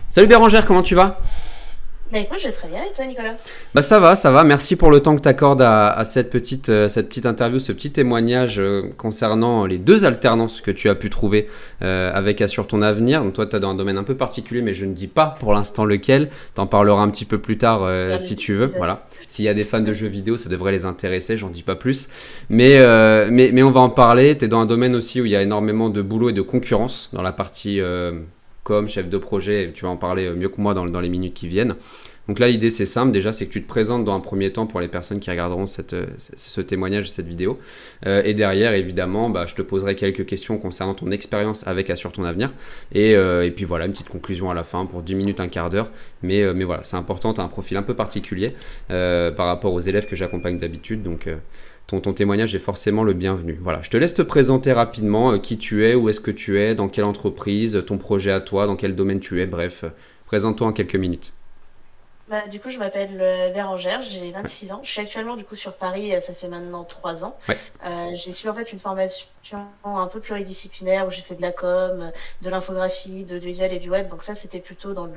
Salut Bérangère, comment tu vas? Bah écoute, je vais très bien et toi, Nicolas? Bah ça va, ça va. Merci pour le temps que tu accordes à cette petite interview, ce petit témoignage concernant les deux alternances que tu as pu trouver avec Assure ton avenir. Donc toi, tu es dans un domaine un peu particulier, mais je ne dis pas pour l'instant lequel. T'en parleras un petit peu plus tard Bien si tu veux. épisode. Voilà. S'il y a des fans de jeux vidéo, ça devrait les intéresser, j'en dis pas plus. Mais on va en parler. Tu es dans un domaine aussi où il y a énormément de boulot et de concurrence dans la partie com, chef de projet. Et tu vas en parler mieux que moi dans les minutes qui viennent. Donc là, l'idée, c'est simple. Déjà, c'est que tu te présentes dans un premier temps pour les personnes qui regarderont ce témoignage, cette vidéo. Et derrière, évidemment, bah, je te poserai quelques questions concernant ton expérience avec Assure ton avenir. Et puis voilà, une petite conclusion à la fin pour 10 minutes, un quart d'heure. Mais voilà, c'est important. Tu as un profil un peu particulier par rapport aux élèves que j'accompagne d'habitude. Donc ton témoignage est forcément le bienvenu. Voilà, je te laisse te présenter rapidement qui tu es, où est-ce que tu es, dans quelle entreprise, ton projet à toi, dans quel domaine tu es. Bref, présente-toi en quelques minutes. Bah, du coup, je m'appelle Bérangère, j'ai 26 ans. Je suis actuellement du coup sur Paris, ça fait maintenant 3 ans. Ouais. J'ai suivi en fait une formation un peu pluridisciplinaire où j'ai fait de la com, de l'infographie, de visuel et du web. Donc ça, c'était plutôt dans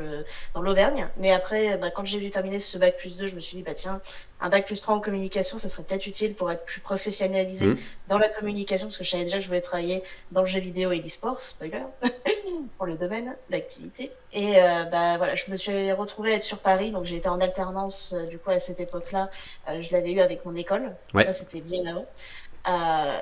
l'Auvergne. Mais après, bah, quand j'ai vu terminer ce bac plus 2, je me suis dit, bah tiens, un bac plus 3 en communication, ça serait peut-être utile pour être plus professionnalisé Hmm. dans la communication, parce que je savais déjà que je voulais travailler dans le jeu vidéo et l'e-sport, spoiler. Pour le domaine d'activité. Et bah voilà, je me suis retrouvée à être sur Paris, donc j'ai été en alternance du coup à cette époque-là. Je l'avais eu avec mon école, donc ça Ouais. c'était bien avant.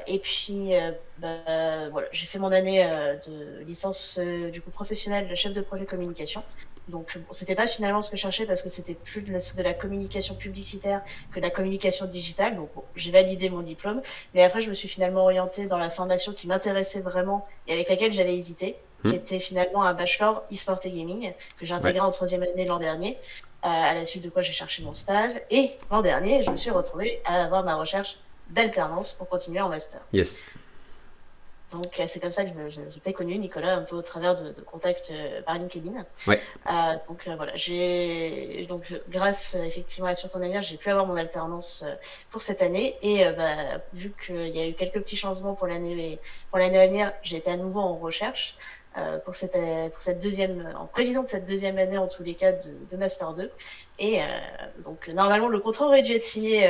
Et puis bah, voilà, j'ai fait mon année de licence du coup professionnelle de chef de projet communication. Donc bon, c'était pas finalement ce que je cherchais parce que c'était plus de la communication publicitaire que de la communication digitale. Donc bon, j'ai validé mon diplôme, mais après je me suis finalement orientée dans la formation qui m'intéressait vraiment et avec laquelle j'avais hésité, qui Hmm. était finalement un bachelor e-sport et gaming que j'ai Ouais. intégré en troisième année l'an dernier. À la suite de quoi j'ai cherché mon stage et l'an dernier je me suis retrouvée à avoir ma recherche d'alternance pour continuer en master. Yes. Donc c'est comme ça que je t'ai connu, Nicolas, un peu au travers de contacts par LinkedIn. Ouais. Donc voilà, j'ai donc grâce effectivement à Sur ton avenir, j'ai pu avoir mon alternance pour cette année et bah, vu qu'il y a eu quelques petits changements pour l'année à venir, j'ai été à nouveau en recherche pour cette deuxième en prévision de cette deuxième année en tous les cas de master 2 et donc normalement le contrat aurait dû être signé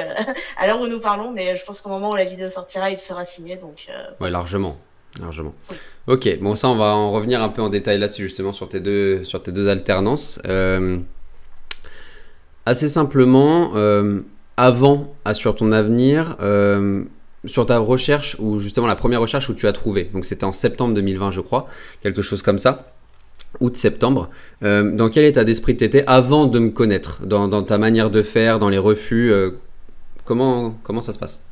à l'heure où nous parlons, mais je pense qu'au moment où la vidéo sortira, il sera signé, donc Ouais, voilà. largement. Largement. Oui. Ok, bon, ça, on va en revenir un peu en détail là-dessus, justement, sur tes deux alternances. Assez simplement, avant Assure ton avenir, sur ta recherche, ou justement la première recherche où tu as trouvé, donc c'était en septembre 2020, je crois, quelque chose comme ça, août-septembre, dans quel état d'esprit tu étais avant de me connaître, dans ta manière de faire, dans les refus, comment ça se passe?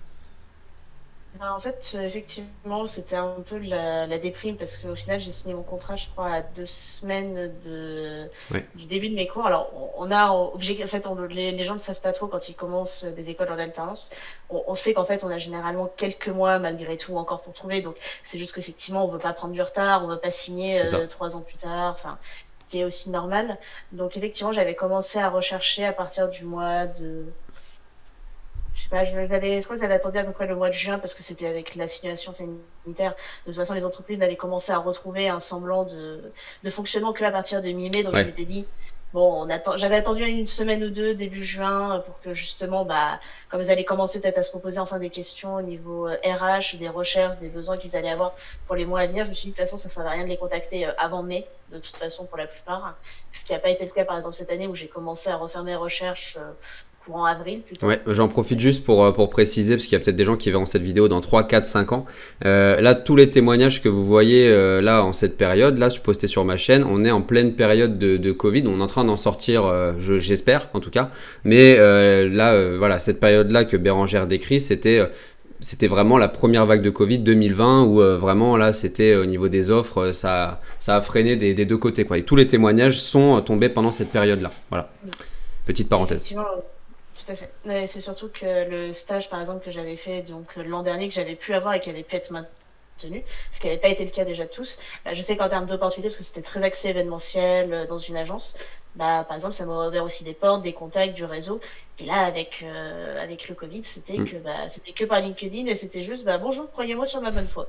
Ben, en fait, effectivement, c'était un peu la déprime parce qu'au final, j'ai signé mon contrat, je crois, à 2 semaines Ouais. du début de mes cours. Alors, on a, en fait, les gens ne savent pas trop quand ils commencent des écoles en alternance. On sait qu'en fait, on a généralement quelques mois malgré tout encore pour trouver. Donc, c'est juste qu'effectivement, on veut pas prendre du retard, on veut pas signer C'est ça. 3 ans plus tard. Enfin, ce qui est aussi normal. Donc, effectivement, j'avais commencé à rechercher à partir du mois de je sais pas, je crois que j'avais attendu à peu près le mois de juin parce que c'était avec la situation sanitaire. De toute façon, les entreprises n'avaient commencé à retrouver un semblant de fonctionnement que à partir de mi-mai. Donc, je Ouais. m'étais dit, bon, j'avais attendu une semaine ou deux début juin pour que justement, bah, comme ils allaient commencer peut-être à se reposer enfin des questions au niveau RH, des recherches, des besoins qu'ils allaient avoir pour les mois à venir, je me suis dit, de toute façon, ça ne servait à rien de les contacter avant mai, de toute façon, pour la plupart. Ce qui n'a pas été le cas, par exemple, cette année où j'ai commencé à refaire mes recherches courant avril Ouais, plutôt. j'en profite juste pour préciser, parce qu'il y a peut-être des gens qui verront cette vidéo dans 3, 4, 5 ans. Là, tous les témoignages que vous voyez là en cette période, là, postés sur ma chaîne, on est en pleine période de Covid. On est en train d'en sortir, j'espère en tout cas. Mais là, voilà, cette période-là que Bérangère décrit, c'était vraiment la première vague de Covid 2020 où vraiment là c'était au niveau des offres ça a freiné des deux côtés quoi. Et tous les témoignages sont tombés pendant cette période-là. Voilà, petite parenthèse. Effectivement, tout à fait. Mais c'est surtout que le stage, par exemple, que j'avais fait donc l'an dernier, que j'avais pu avoir et qui avait pu être maintenu, ce qui n'avait pas été le cas déjà de tous. Je sais qu'en termes d'opportunités, parce que c'était très axé événementiel dans une agence, bah, par exemple, ça m'a ouvert aussi des portes, des contacts, du réseau. Et là, avec le Covid, Mm. c'était que par LinkedIn et c'était juste, bah, bonjour, croyez-moi sur ma bonne foi.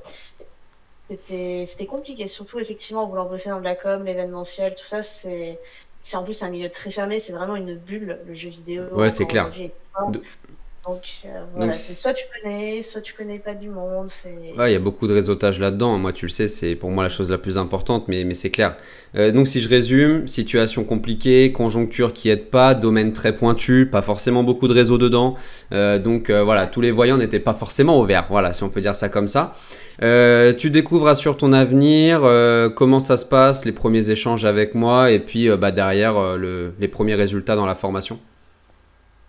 c'était compliqué, surtout effectivement en voulant bosser dans de la com, l'événementiel, tout ça, c'est en plus un milieu très fermé, c'est vraiment une bulle, le jeu vidéo Ouais, c'est encore clair. aujourd'hui. De- Donc Donc, voilà, c'est soit tu connais pas du monde, c'est... ouais, il y a beaucoup de réseautage là-dedans. Moi, tu le sais, c'est pour moi la chose la plus importante, mais c'est clair. Donc, si je résume, situation compliquée, conjoncture qui aide pas, domaine très pointu, pas forcément beaucoup de réseaux dedans. Voilà, tous les voyants n'étaient pas forcément au vert. Voilà, si on peut dire ça comme ça. Tu découvres Assure ton avenir, comment ça se passe, les premiers échanges avec moi, et puis derrière les premiers résultats dans la formation.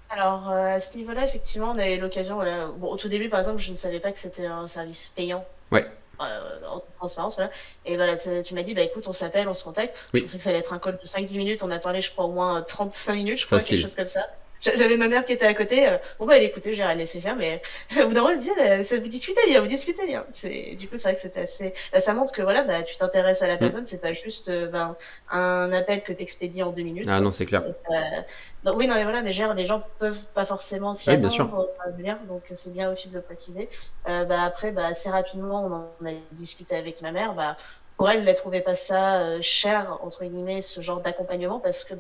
Alors, à ce niveau-là, effectivement, on a eu l'occasion, voilà. Bon, au tout début, par exemple, je ne savais pas que c'était un service payant. Ouais, En toute transparence, voilà. Et voilà, tu m'as dit, bah écoute, on s'appelle, on se contacte. Je oui, pensais que ça allait être un call de 5-10 minutes. On a parlé, je crois, au moins 35 minutes, je crois, quelque facile. chose comme ça. J'avais ma mère qui était à côté. Bon, bah, elle écoutait, j'ai rien laissé faire, mais au bout d'un moment, elle disait, vous discutez bien, vous discutez bien. Du coup, c'est vrai que c'était assez. Ça montre que voilà, bah, tu t'intéresses à la Hmm. personne, c'est pas juste un appel que t'expédies en 2 minutes, Ah non, quoi. c'est clair. Donc, oui, non, mais voilà, mais genre, les gens peuvent pas forcément s'y Oui, bien sûr. attendre, venir, donc c'est bien aussi de le préciser. Après, assez rapidement, on en a discuté avec ma mère. Pour elle, elle trouvait pas ça cher entre guillemets ce genre d'accompagnement parce que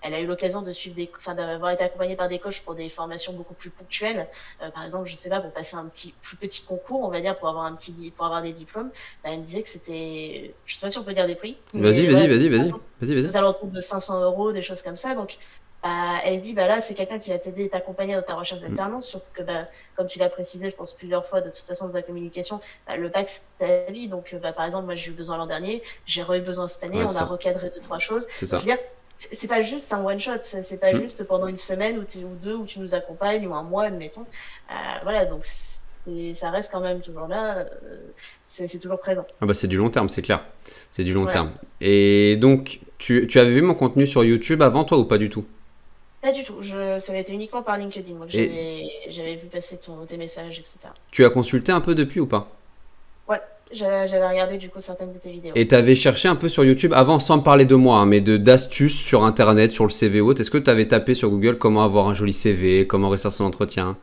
elle a eu l'occasion de suivre enfin d'avoir été accompagnée par des coachs pour des formations beaucoup plus ponctuelles. Par exemple, je sais pas, pour passer un plus petit concours, on va dire, pour avoir pour avoir des diplômes. Elle me disait que c'était, je sais pas si on peut dire des prix, Vas-y, mais vas-y, voilà, vas-y, vas-y, vas-y, vas-y. aux alentours de 500 euros, des choses comme ça. Donc, elle se dit, là, c'est quelqu'un qui va t'aider et t'accompagner dans ta recherche Hmm. d'alternance, surtout que, comme tu l'as précisé, je pense plusieurs fois, de toute façon, de la communication, le bac, c'est ta vie. Donc, par exemple, moi, j'ai eu besoin l'an dernier, j'ai eu besoin cette année, Ouais, on a ça, recadré 2, 3 choses. c'est Donc, je ça. veux dire, c'est pas juste un one shot, c'est pas Hmm. juste pendant une semaine ou deux où tu nous accompagnes, ou un mois, admettons. Voilà, donc, ça reste quand même toujours là, c'est toujours présent. Ah bah c'est du long terme, c'est clair. C'est du long Voilà. terme. Et donc, tu avais vu mon contenu sur YouTube avant toi ou pas du tout? Pas du tout. Ça avait été uniquement par LinkedIn. Donc Et j'avais vu passer tes messages, etc. tu as consulté un peu depuis ou pas? Ouais, j'avais regardé du coup certaines de tes vidéos. Et tu avais cherché un peu sur YouTube avant, sans me parler de moi, hein, mais d'astuces sur Internet, sur le CV haute. Est-ce que tu avais tapé sur Google comment avoir un joli CV, comment réussir son entretien?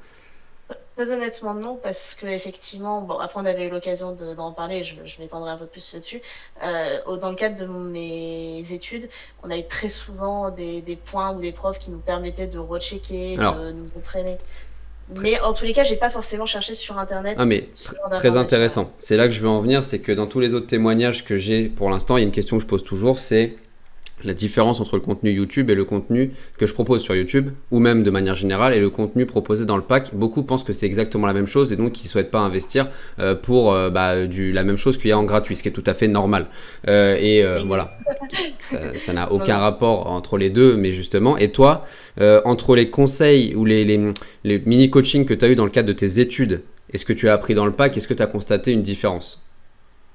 Très honnêtement, non, parce que effectivement, bon, après on avait eu l'occasion d'en parler, je m'étendrai un peu plus dessus. Dans le cadre de mes études, on a eu très souvent des points ou des profs qui nous permettaient de rechecker, Alors, de nous entraîner. très, Mais en tous les cas, j'ai pas forcément cherché sur ah Internet mais ce genre très d'informations-là. intéressant. C'est là que je veux en venir, c'est que dans tous les autres témoignages que j'ai pour l'instant, il y a une question que je pose toujours, c'est la différence entre le contenu YouTube et le contenu que je propose sur YouTube, ou même de manière générale, et le contenu proposé dans le pack. Beaucoup pensent que c'est exactement la même chose et donc ils ne souhaitent pas investir pour la même chose qu'il y a en gratuit, ce qui est tout à fait normal. Oui. Voilà, ça n'a Non, aucun non. rapport entre les deux, mais justement, et toi, entre les conseils ou les mini-coachings que tu as eu dans le cadre de tes études et ce que tu as appris dans le pack, est-ce que tu as constaté une différence?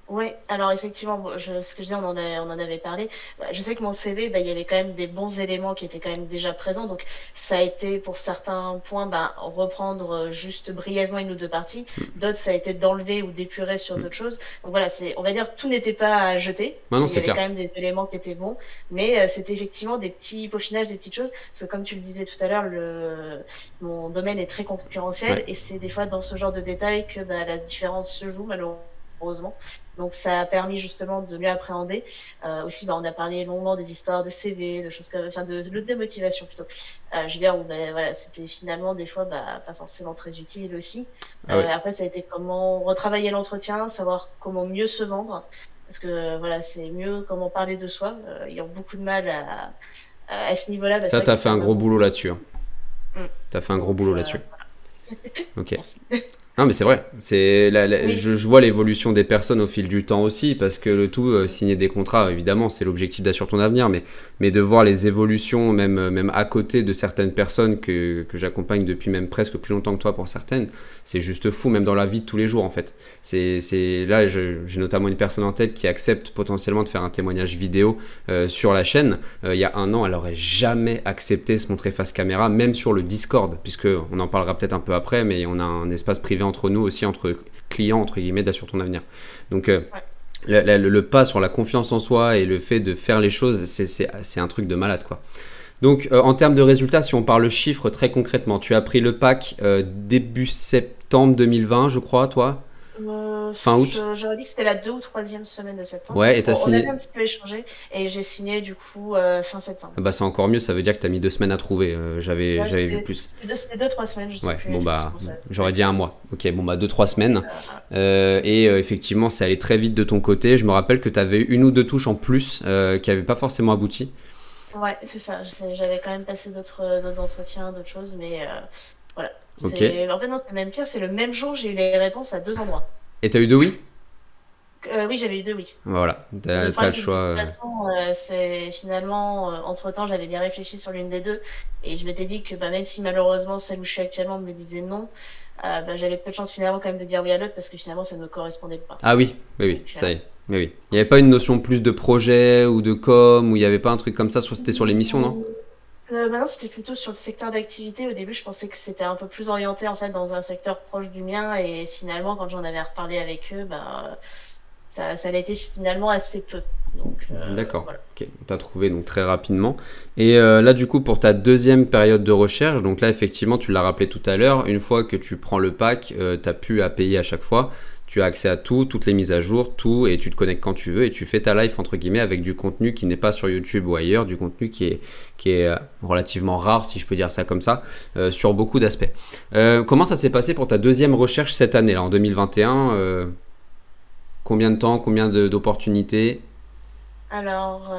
Oui, alors effectivement, bon, ce que je dis, on en avait parlé. Je sais que mon CV, il y avait quand même des bons éléments qui étaient quand même déjà présents. Donc, ça a été pour certains points, reprendre juste brièvement une ou deux parties. D'autres, ça a été d'enlever ou d'épurer sur Hmm. d'autres choses. Donc voilà, on va dire, tout n'était pas à jeter. Ah non, Il y c'est avait clair. quand même des éléments qui étaient bons, mais c'était effectivement des petits peaufinages, des petites choses. Parce que comme tu le disais tout à l'heure, mon domaine est très concurrentiel Ouais. et c'est des fois dans ce genre de détails que la différence se joue, malheureusement. Donc ça a permis justement de mieux appréhender. Aussi, on a parlé longuement des histoires de CV, de choses comme, enfin de démotivation plutôt. Je veux dire, où voilà, c'était finalement des fois pas forcément très utile aussi. Ah ouais. Après, ça a été comment retravailler l'entretien, savoir comment mieux se vendre. Parce que voilà, c'est mieux comment parler de soi. Il y a beaucoup de mal à ce niveau-là. C'est Ça, vrai que t'as c'est fait un un gros domaine. boulot là-dessus, hein. Mm. T'as fait un gros Donc, boulot là-dessus. Ok. merci. Non, mais c'est vrai. Oui, Je vois l'évolution des personnes au fil du temps aussi, parce que le tout, signer des contrats, évidemment, c'est l'objectif d'assurer ton avenir, mais de voir les évolutions, même à côté de certaines personnes que j'accompagne depuis même presque plus longtemps que toi pour certaines, c'est juste fou, même dans la vie de tous les jours, en fait. Là, j'ai notamment une personne en tête qui accepte potentiellement de faire un témoignage vidéo sur la chaîne. Il y a un an, elle aurait jamais accepté de se montrer face caméra, même sur le Discord, puisque on en parlera peut-être un peu après, mais on a un espace privé entre nous aussi, entre clients, entre guillemets, d'Assure ton avenir. Donc, ouais. le pas sur la confiance en soi et le fait de faire les choses, c'est un truc de malade, quoi. Donc, en termes de résultats, si on parle chiffres très concrètement, tu as pris le pack début septembre 2020, je crois, toi? Fin août? J'aurais dit que c'était la 2 ou 3e semaine de septembre. Ouais, et t'as On avait signé. un petit peu échangé et j'ai signé du coup fin septembre. Ah bah c'est encore mieux, ça veut dire que t'as mis 2 semaines à trouver. Ouais, J'avais vu plus. c'était 2, 3 semaines, je sais Ouais, plus, bon bah effectivement, ça doit j'aurais être dit ça. un mois. Ok, bon bah 2, 3 semaines. Voilà. Effectivement, c'est allé très vite de ton côté. Je me rappelle que t'avais une ou deux touches en plus qui n'avaient pas forcément abouti. Ouais, c'est ça. J'avais quand même passé d'autres entretiens, d'autres choses, mais voilà. Ok. En fait, non, c'est même pire, c'est le même jour, j'ai eu les réponses à 2 endroits. Et t'as eu deux oui? Oui, j'avais eu 2 oui. Voilà, Le t'as problème, le c'est que de choix. toute façon, c'est finalement, entre-temps, j'avais bien réfléchi sur l'une des deux, et je m'étais dit que bah, même si malheureusement celle où je suis actuellement me disait non, bah, j'avais peu de chance finalement quand même de dire oui à l'autre parce que finalement ça ne me correspondait pas. Ah oui, oui, oui, Donc, ça y est. Oui, oui. Il n'y avait pas une notion plus de projet ou de com, ou il n'y avait pas un truc comme ça, c'était sur l'émission, non? maintenant, c'était plutôt sur le secteur d'activité. Au début, je pensais que c'était un peu plus orienté en fait dans un secteur proche du mien, et finalement, quand j'en avais reparlé avec eux, bah, ça l'a été finalement assez peu. Donc D'accord, voilà. ok, t'as trouvé donc très rapidement. Et là, du coup, pour ta deuxième période de recherche, donc là, effectivement, tu l'as rappelé tout à l'heure, une fois que tu prends le pack, t'as plus à payer à chaque fois. Tu as accès à tout, toutes les mises à jour, tout, et tu te connectes quand tu veux, et tu fais ta life, entre guillemets, avec du contenu qui n'est pas sur YouTube ou ailleurs, du contenu qui est relativement rare, si je peux dire ça comme ça, sur beaucoup d'aspects. Comment ça s'est passé pour ta deuxième recherche cette année, là, en 2021 combien de temps, d'opportunités? Alors,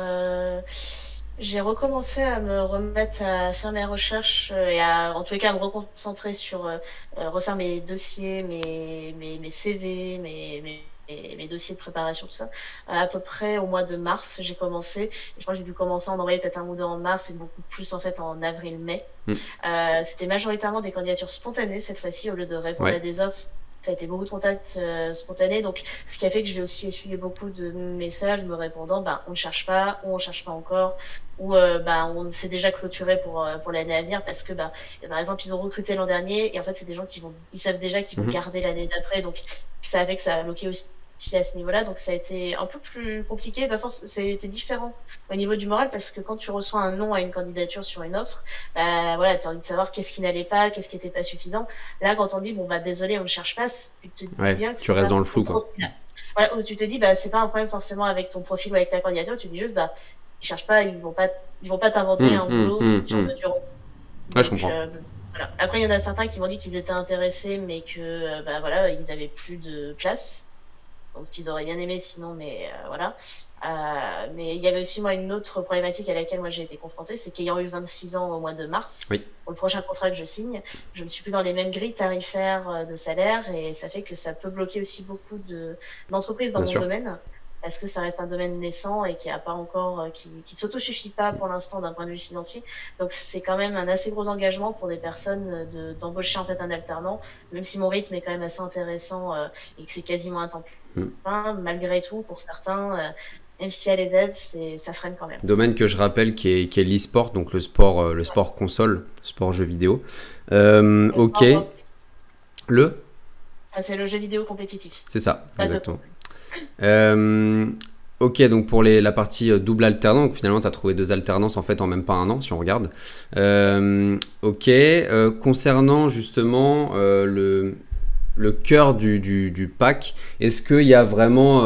j'ai recommencé à me remettre à faire mes recherches et en tous les cas, à me reconcentrer sur refaire mes dossiers, mes CV, mes dossiers de préparation, tout ça. À peu près au mois de mars, j'ai commencé. Je crois que j'ai dû commencer à en envoyer peut-être un ou deux en mars et beaucoup plus en fait en avril-mai. Hmm. C'était majoritairement des candidatures spontanées cette fois-ci au lieu de répondre à Ouais. des offres. Ça a été beaucoup de contacts spontanés, donc ce qui a fait que j'ai aussi essuyé beaucoup de messages me répondant bah, on ne cherche pas, ou on cherche pas encore, ou bah, on s'est déjà clôturé pour l'année à venir parce que bah, par exemple ils ont recruté l'an dernier et en fait c'est des gens ils savent déjà qu'ils vont Mhm. garder l'année d'après, donc ça a fait que ça a bloqué aussi à ce niveau-là, donc ça a été un peu plus compliqué, bah, c'était différent au niveau du moral parce que quand tu reçois un non à une candidature sur une offre, bah, voilà, tu as envie de savoir qu'est-ce qui n'allait pas, qu'est-ce qui n'était pas suffisant. Là, quand on dit, bon, bah, désolé, on ne cherche pas, tu te dis Ouais, bien que tu c'est restes pas dans le ton flou, quoi. profil. Voilà, où tu te dis, bah, c'est pas un problème forcément avec ton profil ou avec ta candidature, tu te dis juste, bah, ils cherchent pas, ils vont pas t'inventer un boulot sur mesure aussi. Ouais, je Donc, comprends. voilà. Après, il y en a certains qui m'ont dit qu'ils étaient intéressés, mais que, bah, voilà, ils avaient plus de place. Donc, ils auraient bien aimé sinon, mais voilà. Mais il y avait aussi moi une autre problématique à laquelle moi j'ai été confrontée, c'est qu'ayant eu 26 ans au mois de mars, Oui. pour le prochain contrat que je signe, je ne suis plus dans les mêmes grilles tarifaires de salaire, et ça fait que ça peut bloquer aussi beaucoup d'entreprises dans Bien mon sûr. domaine parce que ça reste un domaine naissant et qui a pas encore qui s'autosuffit pas pour l'instant d'un point de vue financier. Donc c'est quand même un assez gros engagement pour des personnes d'embaucher en fait un alternant, même si mon rythme est quand même assez intéressant et que c'est quasiment un temps plein, malgré tout pour certains même s'il y a les aides, ça freine quand même. Domaine que je rappelle qui est l'e-sport, donc le sport console, sport jeu vidéo. Le Ok. sport, Le? c'est le jeu vidéo compétitif. C'est ça, Pas de exactement. Ok, donc pour la partie double alternant, donc finalement tu as trouvé deux alternances en fait en même pas un an si on regarde. Ok, concernant justement le cœur du pack, est-ce qu'il y a vraiment,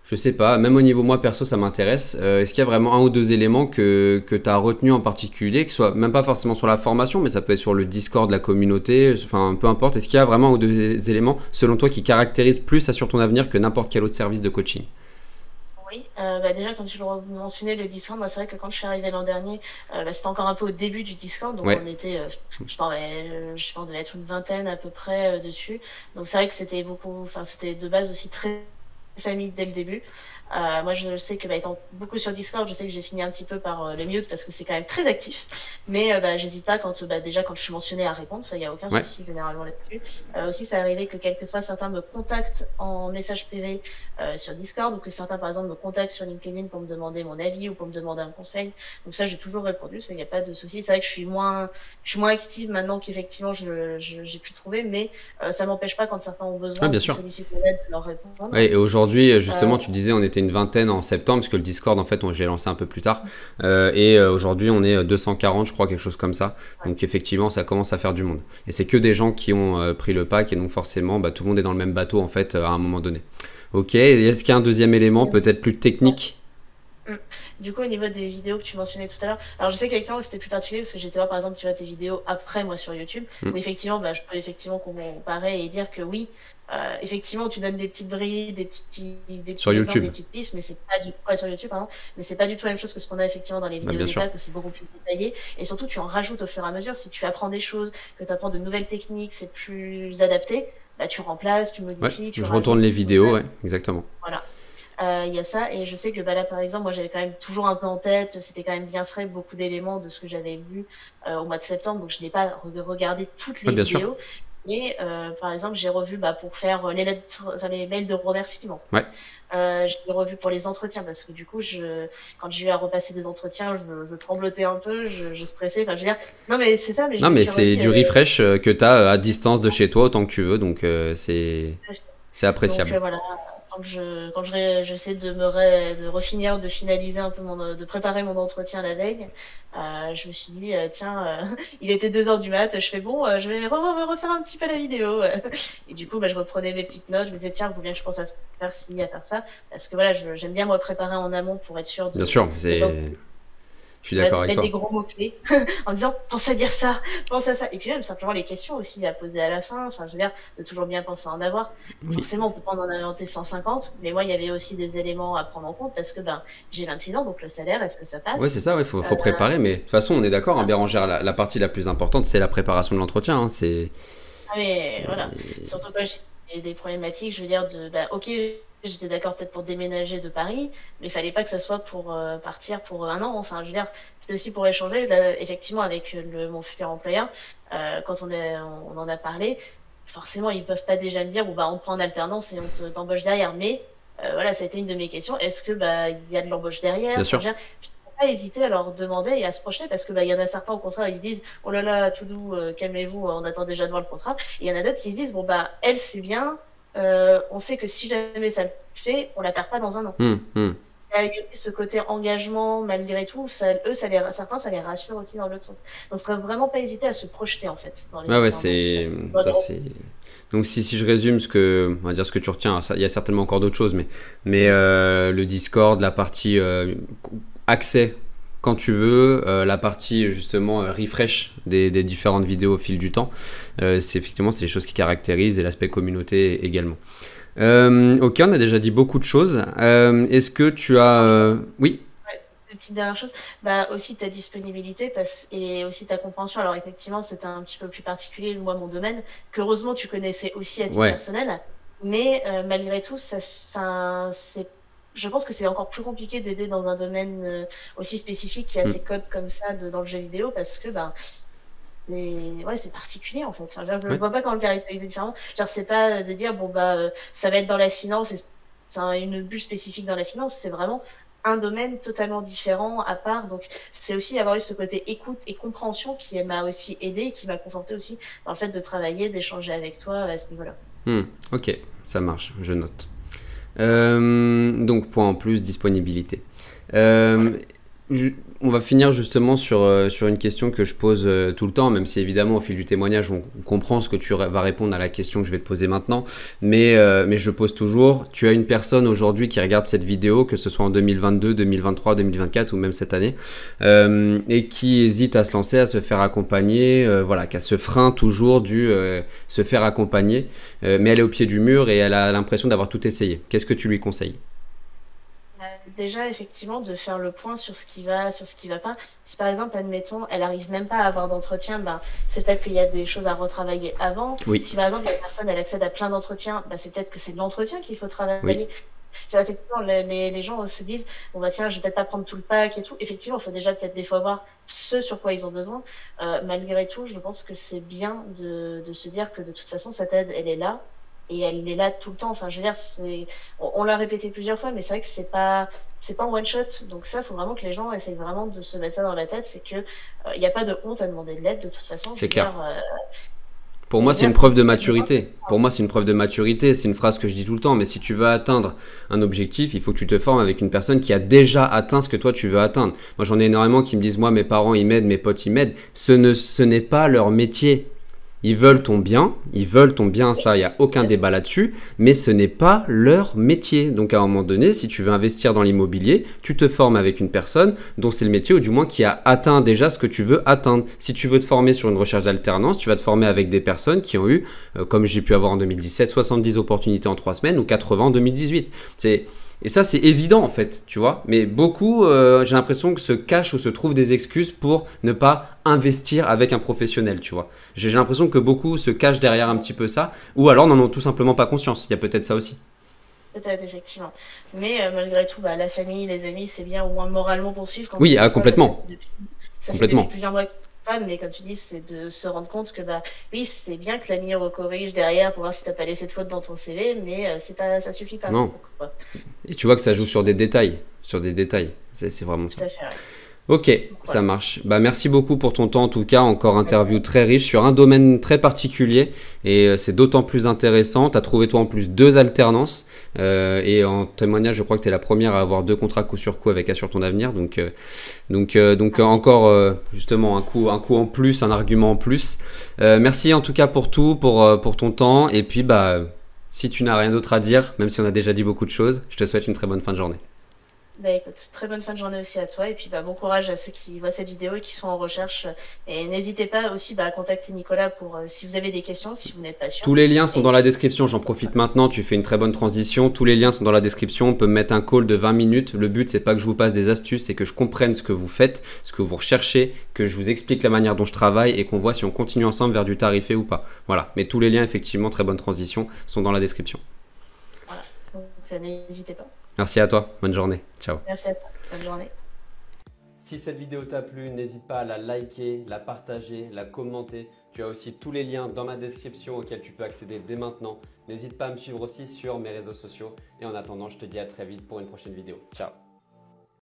je sais pas, même au niveau moi perso ça m'intéresse, est-ce qu'il y a vraiment un ou deux éléments que tu as retenu en particulier, que ce soit même pas forcément sur la formation, mais ça peut être sur le Discord de la communauté, enfin peu importe, est-ce qu'il y a vraiment un ou deux éléments selon toi qui caractérisent plus Assure ton avenir que n'importe quel autre service de coaching? Oui, bah déjà, quand tu le mentionnais, le Discord, moi, c'est vrai que quand je suis arrivée l'an dernier, bah, c'était encore un peu au début du Discord, donc Ouais. on était, je pense, on devait être une vingtaine à peu près dessus. Donc c'est vrai que c'était beaucoup, enfin, c'était de base aussi très famille dès le début. Moi, je sais que bah, étant beaucoup sur Discord, je sais que j'ai fini un petit peu par le mute parce que c'est quand même très actif. Mais bah, j'hésite pas déjà quand je suis mentionnée à répondre, ça y a aucun Ouais. souci généralement là-dessus. Aussi, ça arrivé que quelquefois certains me contactent en message privé sur Discord, ou que certains par exemple me contactent sur LinkedIn pour me demander mon avis ou pour me demander un conseil. Donc ça, j'ai toujours répondu, ça y a pas de souci. C'est vrai que je suis moins active maintenant qu'effectivement j'ai pu trouver, mais ça m'empêche pas quand certains ont Ouais, besoin ou bien qui sûr. sollicitent mon aide de leur répondre. Ouais, et aujourd'hui, justement, tu disais on était était une vingtaine en septembre, parce que le Discord, en fait, je l'ai lancé un peu plus tard. Aujourd'hui, on est 240, je crois, quelque chose comme ça. Donc effectivement, ça commence à faire du monde. Et c'est que des gens qui ont pris le pack, et donc forcément, tout le monde est dans le même bateau, en fait, à un moment donné. Ok, et est-ce qu'il y a un deuxième élément, peut-être plus technique? Du coup, au niveau des vidéos que tu mentionnais tout à l'heure, alors je sais qu'avec toi c'était plus particulier parce que j'étais voir par exemple, tu vois tes vidéos après moi sur YouTube, où effectivement, je peux effectivement comparer et dire que oui, effectivement, tu donnes des petites brilles, des petits Sur exemples, YouTube. des petites pistes, mais c'est pas du ouais, sur YouTube, pardon, mais c'est pas du tout la même chose que ce qu'on a effectivement dans les vidéos Bien des sûr. packs où c'est beaucoup plus détaillé. Et surtout, tu en rajoutes au fur et à mesure. Si tu apprends des choses, que tu apprends de nouvelles techniques, c'est plus adapté, tu remplaces, tu Ouais, modifies, tu je retourne les rajoutes. vidéos, ouais, exactement. Voilà. Il y a ça, et je sais que là, par exemple, moi j'avais quand même toujours un peu en tête, c'était quand même bien frais, beaucoup d'éléments de ce que j'avais vu au mois de septembre, donc je n'ai pas regardé toutes Ouais, les bien sûr. vidéos. Mais par exemple, j'ai revu pour faire les lettres, enfin, les mails de remerciement. Ouais. J'ai revu pour les entretiens parce que du coup, quand j'ai eu à repasser des entretiens, je tremblotais un peu, je stressais. Enfin, je veux dire, non mais c'est ça, mais je Non, me mais suis c'est remis. du refresh que tu as à distance de chez toi autant que tu veux, donc c'est Donc appréciable. voilà, j'essaie de refinir, de finaliser un peu de préparer mon entretien la veille, je me suis dit, tiens, il était 2 heures du mat, je fais bon, je vais refaire un petit peu la vidéo. Et du coup, je reprenais mes petites notes, je me disais, tiens, vous bien que je pense à faire ci, à faire ça, parce que voilà, j'aime bien moi préparer en amont pour être sûr Bien sûr, de pas je suis d'accord avec mettre des toi. gros mots-clés en disant pense à dire ça, pense à ça. Et puis même simplement les questions aussi à poser à la fin. Enfin, je veux dire, de toujours bien penser à en avoir. Oui. Forcément, on peut pas en inventer 150, mais moi, il y avait aussi des éléments à prendre en compte parce que j'ai 26 ans, donc le salaire, est-ce que ça Ouais, c'est passe? ça, il faut préparer, mais de toute façon, on est d'accord, hein, Bérangère, la partie la plus importante, c'est la préparation de l'entretien. Hein, Ah, mais voilà. c'est- Surtout quand j'ai des problématiques, je veux dire, ok, j'étais d'accord peut-être pour déménager de Paris, mais il fallait pas que ça soit pour partir pour un an. Enfin, je veux dire, c'était aussi pour échanger, là, effectivement, avec mon futur employeur, quand on en a parlé, forcément, ils peuvent pas déjà me dire, bon, on te prend en alternance et t'embauche derrière. Mais voilà, ça a été une de mes questions. Est-ce que il y a de l'embauche derrière? Bien Enfin, sûr. je veux dire, pas hésiter à leur demander et à se projeter parce que il y en a certains au contraire ils se disent oh là là tout doux calmez-vous on attend déjà de voir le contrat, et il y en a d'autres qui se disent bon elle c'est bien, on sait que si jamais ça le fait on la perd pas dans un an. Il y a aussi ce côté engagement malgré tout, certains ça les rassure aussi dans l'autre sens, donc faut vraiment pas hésiter à se projeter en fait dans les Ouais, ouais, alternances. ça c'est. Donc si je résume on va dire ce que tu retiens, il y a certainement encore d'autres choses, mais le Discord, la partie accès quand tu veux, la partie justement refresh des différentes vidéos au fil du temps, c'est les choses qui caractérisent, et l'aspect communauté également. Ok, on a déjà dit beaucoup de choses. Est-ce que tu as... Oui, Petite dernière chose, aussi ta disponibilité et aussi ta compréhension. Alors effectivement, c'était un petit peu plus particulier, moi, mon domaine, qu'heureusement tu connaissais aussi à titre ouais, personnel. Mais malgré tout, je pense que c'est encore plus compliqué d'aider dans un domaine aussi spécifique qui a ces codes comme ça dans le jeu vidéo parce que ouais, c'est particulier en fait. Enfin, je ne ouais, vois pas comment le caractériser différemment. Genre, c'est pas de dire ça va être dans la finance et c'est une bulle spécifique dans la finance. C'est vraiment un domaine totalement différent, à part. Donc, c'est aussi avoir eu ce côté écoute et compréhension qui m'a aussi aidé et qui m'a conforté aussi dans le fait de travailler, d'échanger avec toi à ce niveau-là. ok, ça marche, je note. Donc, point en plus, disponibilité. Voilà. On va finir justement sur une question que je pose tout le temps, même si évidemment au fil du témoignage on comprend ce que tu vas répondre à la question que je vais te poser maintenant, mais je pose toujours, tu as une personne aujourd'hui qui regarde cette vidéo, que ce soit en 2022, 2023, 2024 ou même cette année, et qui hésite à se lancer, à se faire accompagner, voilà, qui a ce frein toujours du se faire accompagner, mais elle est au pied du mur et elle a l'impression d'avoir tout essayé. Qu'est-ce que tu lui conseilles? Déjà, effectivement, de faire le point sur ce qui va, sur ce qui va pas. Si par exemple, admettons, elle arrive même pas à avoir d'entretien, c'est peut-être qu'il y a des choses à retravailler avant. Oui. Si par exemple, la personne, elle accède à plein d'entretiens, c'est peut-être que c'est de l'entretien qu'il faut travailler. Oui. Effectivement, les gens se disent, bon tiens, je vais peut-être pas prendre tout le pack et tout. Effectivement, il faut déjà peut-être des fois voir ce sur quoi ils ont besoin. Malgré tout, je pense que c'est bien de se dire que de toute façon, cette aide, elle est là. Et elle est là tout le temps. Enfin, je veux dire, on l'a répété plusieurs fois, mais c'est vrai que c'est pas en one shot. Donc ça, faut vraiment que les gens essayent vraiment de se mettre ça dans la tête. C'est que il n'y a pas de honte à demander de l'aide de toute façon. C'est clair. Pour moi, c'est une preuve de maturité. Pour moi, c'est une preuve de maturité. C'est une phrase que je dis tout le temps. Mais si tu veux atteindre un objectif, il faut que tu te formes avec une personne qui a déjà atteint ce que toi, tu veux atteindre. Moi, j'en ai énormément qui me disent, moi, mes parents, ils m'aident, mes potes, ils m'aident. Ce n'est pas leur métier. Ils veulent ton bien, ça, il n'y a aucun débat là-dessus, mais ce n'est pas leur métier. Donc à un moment donné, si tu veux investir dans l'immobilier, tu te formes avec une personne dont c'est le métier, ou du moins qui a atteint déjà ce que tu veux atteindre. Si tu veux te former sur une recherche d'alternance, tu vas te former avec des personnes qui ont eu, comme j'ai pu avoir en 2017, 70 opportunités en 3 semaines ou 80 en 2018. Et ça, c'est évident en fait, tu vois. Mais beaucoup, j'ai l'impression que se cachent ou se trouvent des excuses pour ne pas investir avec un professionnel, tu vois. J'ai l'impression que beaucoup se cachent derrière un petit peu ça, ou alors n'en ont tout simplement pas conscience. Il y a peut-être ça aussi. Peut-être, effectivement. Mais malgré tout, bah, la famille, les amis, c'est bien au moins moralement poursuivre quand Oui, des fois, bah, complètement. ça fait depuis Complètement. plusieurs mois que pas, mais comme tu dis, c'est de se rendre compte que bah oui, c'est bien que l'ami recorrige derrière pour voir si t'as pas laissé de faute dans ton CV, mais c'est pas, ça suffit pas. Non. Donc, quoi. Et tu vois que ça joue sur des détails. Sur des détails. C'est vraiment ça. Tout à fait, ouais. Ok, Donc, ça voilà. marche. Bah, merci beaucoup pour ton temps en tout cas. Encore interview très riche sur un domaine très particulier et c'est d'autant plus intéressant. Tu as trouvé toi en plus 2 alternances et en témoignage, je crois que tu es la première à avoir 2 contrats coup sur coup avec Assure ton avenir. Donc encore justement un coup en plus, un argument en plus. Merci en tout cas pour tout, pour ton temps. Et puis bah, si tu n'as rien d'autre à dire, même si on a déjà dit beaucoup de choses, je te souhaite une très bonne fin de journée. Bah écoute, très bonne fin de journée aussi à toi et puis bah bon courage à ceux qui voient cette vidéo et qui sont en recherche et n'hésitez pas aussi bah, à contacter Nicolas pour si vous avez des questions, si vous n'êtes pas sûr. Tous les liens sont Et dans la description, j'en profite maintenant, tu fais une très bonne transition. Tous les liens sont dans la description, on peut me mettre un call de 20 minutes. Le but, c'est pas que je vous passe des astuces, c'est que je comprenne ce que vous faites, ce que vous recherchez, que je vous explique la manière dont je travaille et qu'on voit si on continue ensemble vers du tarifé ou pas. Voilà, mais tous les liens, effectivement, très bonne transition, sont dans la description. voilà, donc n'hésitez pas. Merci à toi, bonne journée, ciao. Merci à toi, bonne journée. Si cette vidéo t'a plu, n'hésite pas à la liker, la partager, la commenter. Tu as aussi tous les liens dans ma description auxquels tu peux accéder dès maintenant. N'hésite pas à me suivre aussi sur mes réseaux sociaux. Et en attendant, je te dis à très vite pour une prochaine vidéo. Ciao.